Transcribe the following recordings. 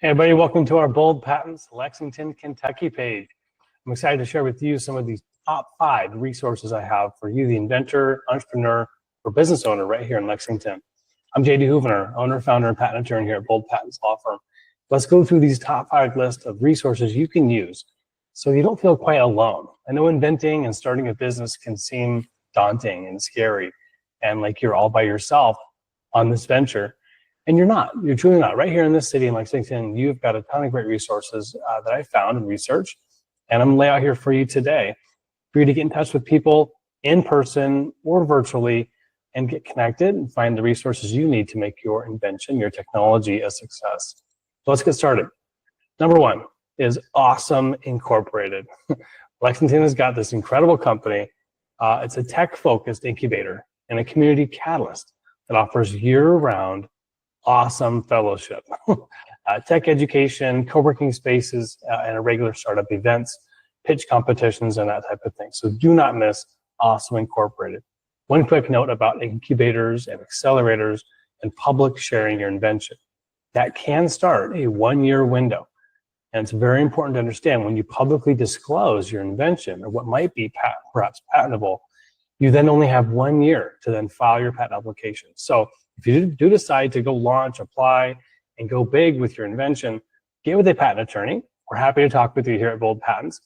Hey everybody, welcome to our Bold Patents Lexington, Kentucky page. I'm excited to share with you some of these top 5 resources I have for you, the inventor, entrepreneur, or business owner right here in Lexington. I'm JD Hoovener, owner, founder, and patent attorney here at Bold Patents Law Firm. Let's go through these top 5 lists of resources you can use so you don't feel quite alone. I know inventing and starting a business can seem daunting and scary and like you're all by yourself on this venture. And you're not. You're truly not. Right here in this city in Lexington, you've got a ton of great resources that I found and researched, and I'm going to lay out here for you today for you to get in touch with people in person or virtually and get connected and find the resources you need to make your invention, your technology a success. So let's get started. Number 1 is Awesome Incorporated. Lexington has got this incredible company. It's a tech-focused incubator and a community catalyst that offers year-round awesome fellowship, tech education, co-working spaces, and a regular startup events, pitch competitions, and that type of thing. So do not miss Awesome Incorporated. One quick note about incubators and accelerators and public sharing your invention. That can start a 1-year window. And it's very important to understand when you publicly disclose your invention or what might be perhaps patentable, you then only have 1 year to then file your patent application. So if you do decide to go launch, apply, and go big with your invention, get with a patent attorney. We're happy to talk with you here at Bold Patents.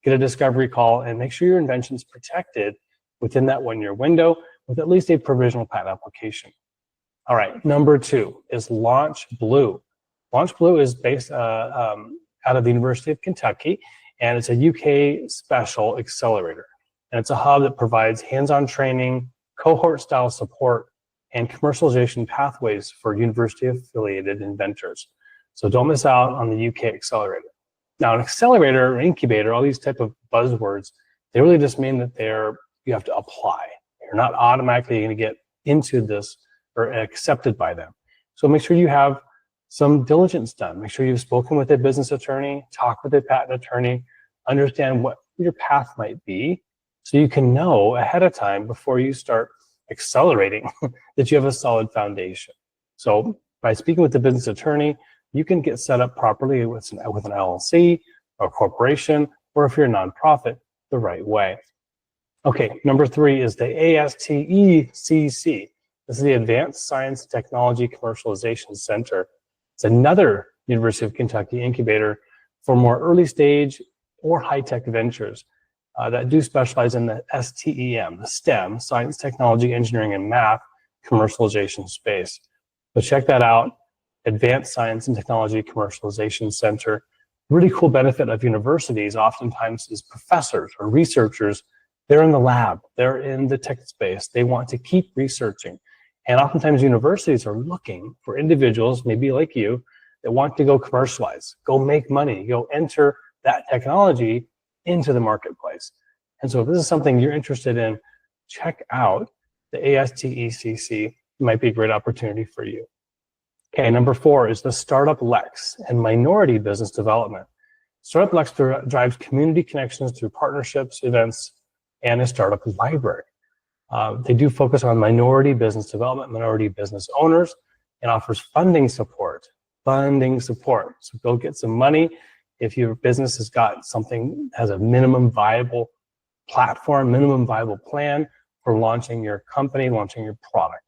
Get a discovery call and make sure your invention is protected within that 1-year window with at least a provisional patent application. All right, number 2 is Launch Blue. Launch Blue is based out of the University of Kentucky, and it's a UK special accelerator. And it's a hub that provides hands-on training, cohort-style support, and commercialization pathways for university-affiliated inventors. So don't miss out on the UK accelerator. Now, an accelerator or incubator, all these type of buzzwords, they really just mean that you have to apply. You're not automatically going to get into this or accepted by them. So make sure you have some diligence done. Make sure you've spoken with a business attorney, talk with a patent attorney, understand what your path might be, so you can know ahead of time before you start accelerating that you have a solid foundation. So by speaking with the business attorney, you can get set up properly with an LLC or corporation, or if you're a nonprofit, the right way. Okay, number 3 is the ASTECC. This is the Advanced Science and Technology Commercialization Center. It's another University of Kentucky incubator for more early stage or high-tech ventures that do specialize in the STEM, the STEM, science, technology, engineering, and math commercialization space. So check that out, Advanced Science and Technology Commercialization Center. Really cool benefit of universities oftentimes is professors or researchers, they're in the lab, they're in the tech space, they want to keep researching. And oftentimes universities are looking for individuals, maybe like you, that want to go commercialize, go make money, go enter that technology into the marketplace. And so if this is something you're interested in, check out the ASTECC. It might be a great opportunity for you. Okay, number 4 is the Startup Lex and minority business development. Startup Lex drives community connections through partnerships, events, and a startup library. They do focus on minority business development, minority business owners, and offers funding support. So go get some money. If your business has got something, has a minimum viable platform, minimum viable plan for launching your company, launching your product.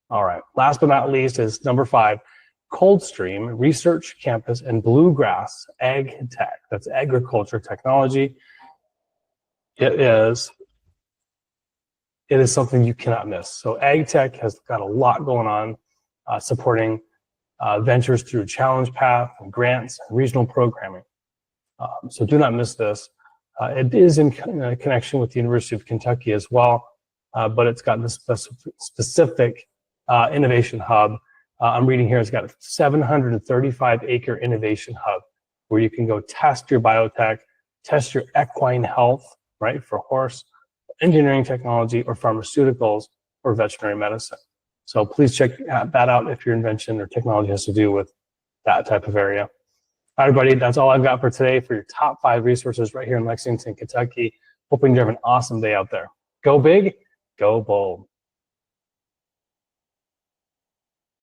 All right, last but not least is number 5, Coldstream Research Campus and Bluegrass Ag Tech. That's agriculture technology. It is something you cannot miss. So Ag Tech has got a lot going on, supporting ventures through Challenge Path and grants and regional programming. So do not miss this. It is in connection with the University of Kentucky as well, but it's got this specific innovation hub. I'm reading here, it's got a 735-acre innovation hub where you can go test your biotech, test your equine health, right, for horse, engineering technology, or pharmaceuticals, or veterinary medicine. So please check that out if your invention or technology has to do with that type of area. All right, everybody, that's all I've got for today for your top 5 resources right here in Lexington, Kentucky. Hoping you have an awesome day out there. Go big, go bold.